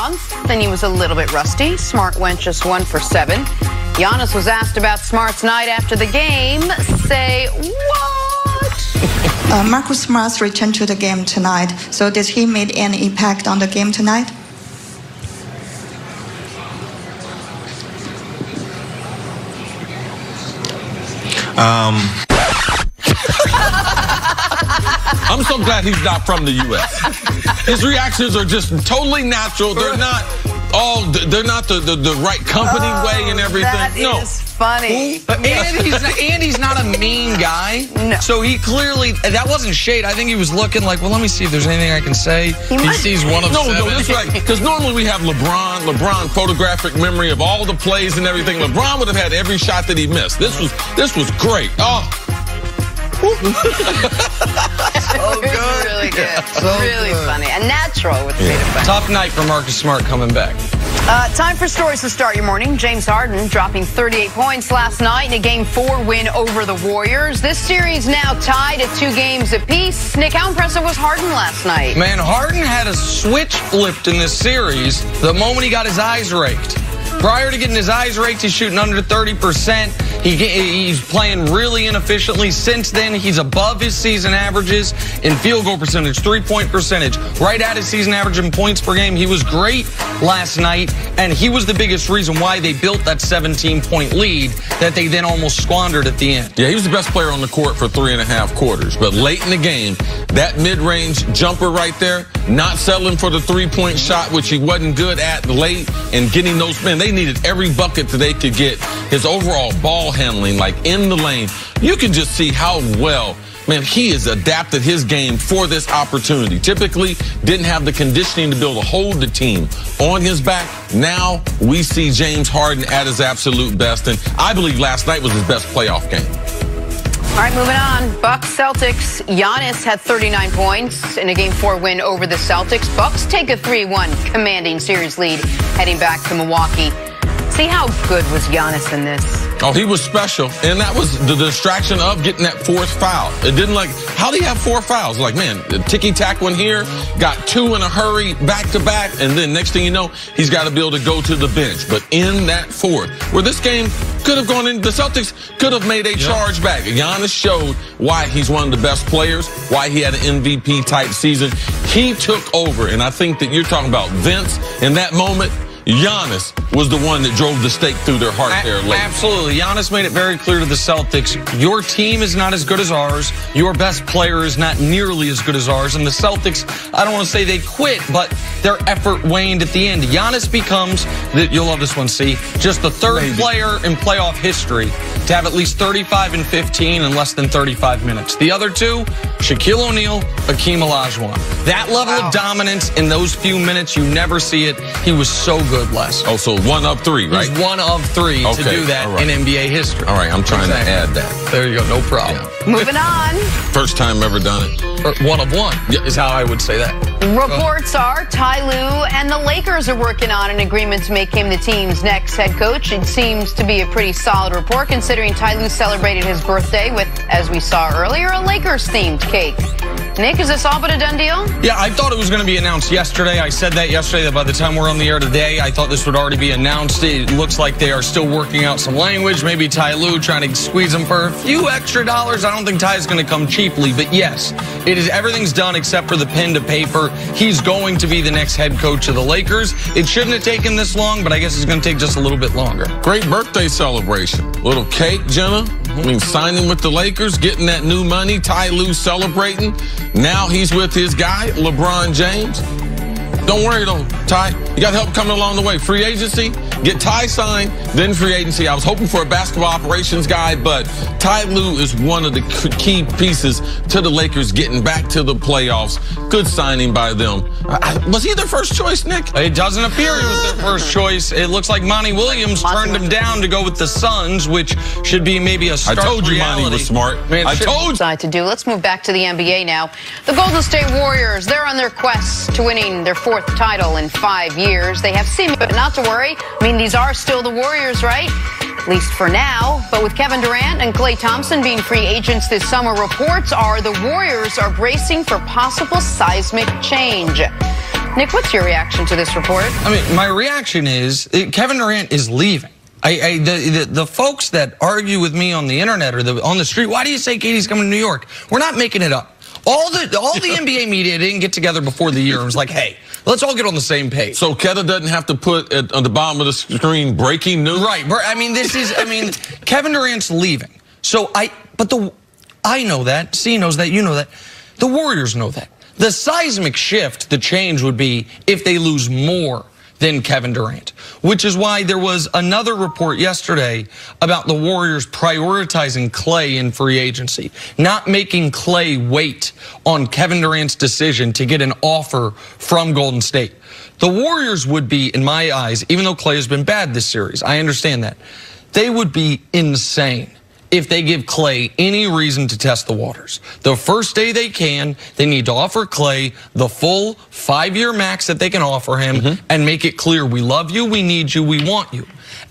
month, then he was a little bit rusty. Smart went just 1 for 7. Giannis was asked about Smart's night after the game. Say what? Marcus Smart returned to the game tonight. So did he make any impact on the game tonight? I'm so glad he's not from the U.S. His reactions are just totally natural. They're not the right company way and everything. That is funny. And he's not a mean guy. No. So he clearly, that wasn't shade. I think he was looking like, well, let me see if there's anything I can say. He sees one of seven. No, that's right. Because normally we have LeBron photographic memory of all the plays and everything. LeBron would have had every shot that he missed. This was great. Oh. So good. Really good. So really good. Funny. And natural with made it funny. Tough night for Marcus Smart coming back. Time for stories to start your morning. James Harden dropping 38 points last night in a Game 4 win over the Warriors. This series now tied at 2 games apiece. Nick, how impressive was Harden last night? Man, Harden had a switch flipped in this series the moment he got his eyes raked. Prior to getting his eyes raked, he's shooting under 30%. He's playing really inefficiently. Since then, he's above his season averages in field goal percentage, 3-point percentage, right at his season average in points per game. He was great last night, and he was the biggest reason why they built that 17-point lead that they then almost squandered at the end. Yeah, he was the best player on the court for 3.5 quarters. But late in the game, that mid-range jumper right there, not settling for the 3-point shot, which he wasn't good at late, and getting those, man, they needed every bucket that they could get. His overall ball handling, like in the lane, you can just see how well, man, he has adapted his game for this opportunity. Typically, didn't have the conditioning to be able to hold the team on his back. Now we see James Harden at his absolute best, and I believe last night was his best playoff game. All right, moving on. Bucks Celtics. Giannis had 39 points in a Game 4 win over the Celtics. Bucks take a 3-1 commanding series lead heading back to Milwaukee. See how good was Giannis in this? Oh, he was special, and that was the distraction of getting that 4th foul. It didn't how do you have 4 fouls? Like, man, the ticky-tack one here, got 2 in a hurry, back-to-back, and then next thing you know, he's got to be able to go to the bench. But in that 4th, where this game could have gone in, the Celtics could have made a charge back. Giannis showed why he's one of the best players, why he had an MVP-type season. He took over, and I think that you're talking about Vince in that moment. Giannis was the one that drove the stake through their heart there late. Absolutely. Giannis made it very clear to the Celtics, your team is not as good as ours. Your best player is not nearly as good as ours. And the Celtics, I don't want to say they quit, but their effort waned at the end. Giannis becomes, you'll love this one, C, just the 3rd player in playoff history to have at least 35 and 15 in less than 35 minutes. The other 2, Shaquille O'Neal, Hakeem Olajuwon. That level of dominance in those few minutes, you never see it. He was so good last. Oh, so 1 of 3, right? He's 1 of 3 to do that in NBA history. All right, I'm trying to add that. There you go, no problem. Yeah. Moving on. First time ever done it. 1 of 1 is how I would say that. Reports are Ty Lue and the Lakers are working on an agreement to make him the team's next head coach. It seems to be a pretty solid report considering Ty Lue celebrated his birthday with, as we saw earlier, a Lakers-themed cake. Nick, is this all but a done deal? Yeah, I thought it was going to be announced yesterday. I said that yesterday, that by the time we're on the air today, I thought this would already be announced. It looks like they are still working out some language. Maybe Ty Lue trying to squeeze him for a few extra dollars. I don't think Ty's going to come cheaply, but yes, everything's done except for the pen to paper. He's going to be the next head coach of the Lakers. It shouldn't have taken this long, but I guess it's going to take just a little bit longer. Great birthday celebration. Little cake, Jenna. I mean, signing with the Lakers, getting that new money. Ty Lue celebrating. Now he's with his guy, LeBron James. Don't worry, though, Ty. You got help coming along the way. Free agency, get Ty signed, then free agency. I was hoping for a basketball operations guy, but Ty Lue is one of the key pieces to the Lakers getting back to the playoffs. Good signing by them. Was he their first choice, Nick? It doesn't appear he was their first choice. It looks like Monty Williams turned him down to go with the Suns, which should be maybe a stark reality. I told you Monty was smart. Man, I told you. Decide to do. Let's move back to the NBA now. The Golden State Warriors, they're on their quest to winning their 4th title in 5 years. They have seemed, but not to worry. I mean, these are still the Warriors, right? At least for now. But with Kevin Durant and Klay Thompson being free agents this summer, reports are the Warriors are bracing for possible seismic change. Nick, what's your reaction to this report? I mean, my reaction is Kevin Durant is leaving. The folks that argue with me on the internet or on the street, why do you say KD's coming to New York? We're not making it up. All the NBA media didn't get together before the year and was like, hey, let's all get on the same page. So Keta doesn't have to put on the bottom of the screen breaking news? Right. I mean, Kevin Durant's leaving. So I know that. C knows that. You know that. The Warriors know that. The seismic shift, the change would be if they lose more than Kevin Durant, which is why there was another report yesterday about the Warriors prioritizing Klay in free agency, not making Klay wait on Kevin Durant's decision to get an offer from Golden State. The Warriors would be, in my eyes, even though Klay has been bad this series, I understand that, they would be insane if they give Klay any reason to test the waters. The first day they can, they need to offer Klay the full 5-year max that they can offer him and make it clear, we love you, we need you, we want you.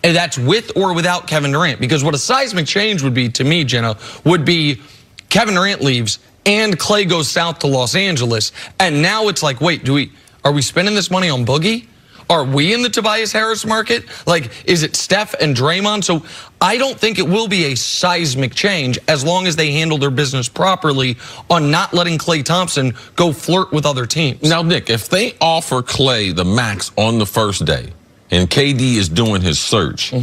And that's with or without Kevin Durant. Because what a seismic change would be to me, Jenna, would be Kevin Durant leaves and Klay goes south to Los Angeles. And now it's like, wait, are we spending this money on Boogie? Are we in the Tobias Harris market? Like, is it Steph and Draymond? So I don't think it will be a seismic change as long as they handle their business properly on not letting Klay Thompson go flirt with other teams. Now, Nick, if they offer Klay the max on the first day and KD is doing his search,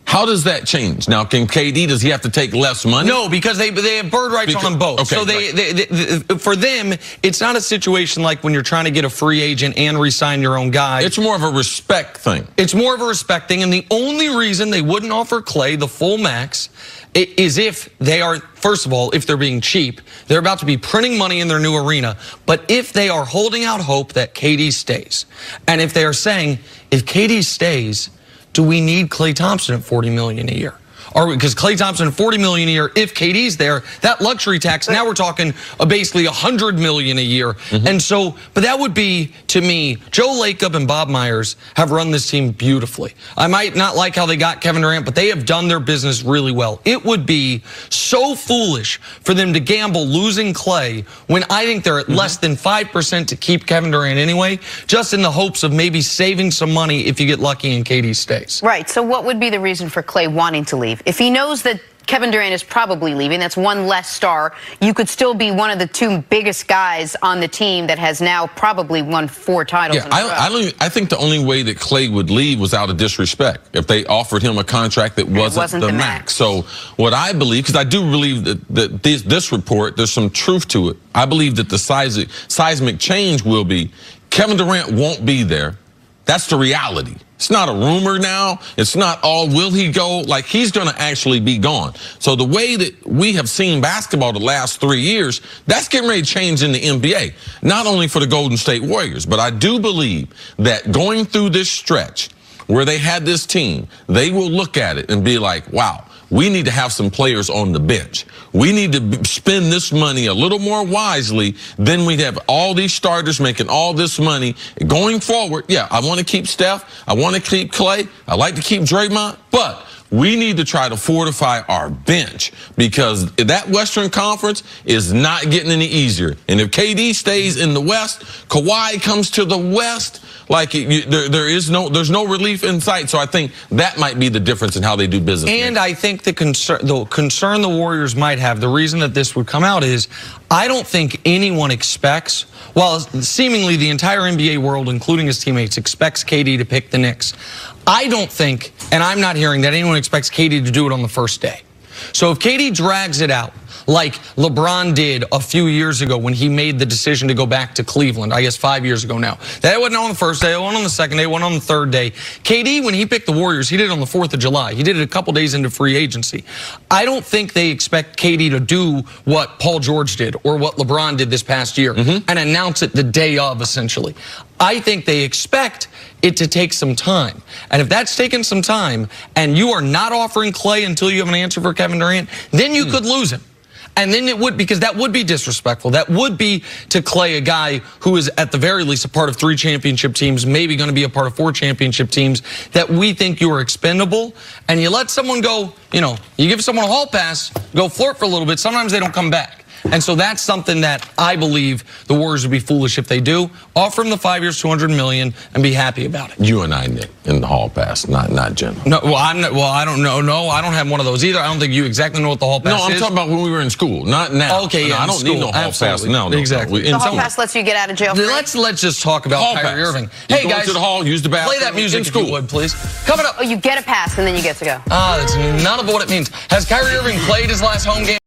how does that change? Now, does he have to take less money? No, because they have bird rights on them both. Okay, so they for them, it's not a situation like when you're trying to get a free agent and re-sign your own guy. It's more of a respect thing. It's more of a respect thing, and the only reason they wouldn't offer Klay the full max is if they are, first of all, if they're being cheap. They're about to be printing money in their new arena. But if they are holding out hope that KD stays, and if they are saying, if KD stays, do we need Klay Thompson at $40 million a year? Because Klay Thompson at $40 million a year, if KD's there, that luxury tax, now we're talking basically $100 million a year. And so, but that would be, to me, Joe Lacob and Bob Myers have run this team beautifully. I might not like how they got Kevin Durant, but they have done their business really well. It would be so foolish for them to gamble losing Klay when I think they're at less than 5% to keep Kevin Durant anyway, just in the hopes of maybe saving some money if you get lucky and KD stays. Right. So what would be the reason for Klay wanting to leave? If he knows that Kevin Durant is probably leaving, that's one less star, you could still be one of the two biggest guys on the team that has now probably won 4 titles. Yeah, I think the only way that Klay would leave was out of disrespect, if they offered him a contract that wasn't the max. So what I believe, because I do believe that this report, there's some truth to it. I believe that the seismic change will be Kevin Durant won't be there. That's the reality. It's not a rumor now. It's not all will he go. Like, he's going to actually be gone. So the way that we have seen basketball the last 3 years, that's getting ready to change in the NBA. Not only for the Golden State Warriors, but I do believe that going through this stretch where they had this team, they will look at it and be like, wow, we need to have some players on the bench. We need to spend this money a little more wisely than we have all these starters making all this money. Going forward, yeah, I want to keep Steph. I want to keep Klay. I like to keep Draymond. But we need to try to fortify our bench because that Western Conference is not getting any easier. And if KD stays in the West, Kawhi comes to the West, like there's no relief in sight. So I think that might be the difference in how they do business. And I think the concern the Warriors might have, the reason that this would come out is I don't think anyone expects, while seemingly the entire NBA world, including his teammates, expects KD to pick the Knicks. I don't think, and I'm not hearing that anyone expects KD to do it on the first day. So if KD drags it out, like LeBron did a few years ago when he made the decision to go back to Cleveland, I guess 5 years ago now. That wasn't on the first day, it wasn't on the second day, it wasn't on the third day. KD, when he picked the Warriors, he did it on the 4th of July. He did it a couple days into free agency. I don't think they expect KD to do what Paul George did or what LeBron did this past year and announce it the day of, essentially. I think they expect it to take some time. And if that's taken some time and you are not offering Klay until you have an answer for Kevin Durant, then you could lose him. And then it would, because that would be disrespectful. That would be to Klay, a guy who is at the very least a part of 3 championship teams, maybe going to be a part of 4 championship teams, that we think you are expendable. And you let someone go, you know, you give someone a hall pass, go flirt for a little bit, sometimes they don't come back. And so that's something that I believe the Warriors would be foolish if they do. Offer him the 5 years, $200 million, and be happy about it. You and I, Nick, in the hall pass, not Jen. No, well, I don't know. No, I don't have one of those either. I don't think you exactly know what the hall pass is. No, I'm talking about when we were in school, not now. Okay, yeah, I don't need no hall pass now. No, exactly. The hall pass lets you get out of jail free. Let's just talk about Kyrie Irving. Hey, guys, to the hall, use the bathroom. Play that music if you would, please. Coming up. Oh, you get a pass and then you get to go. That's none of what it means. Has Kyrie Irving played his last home game?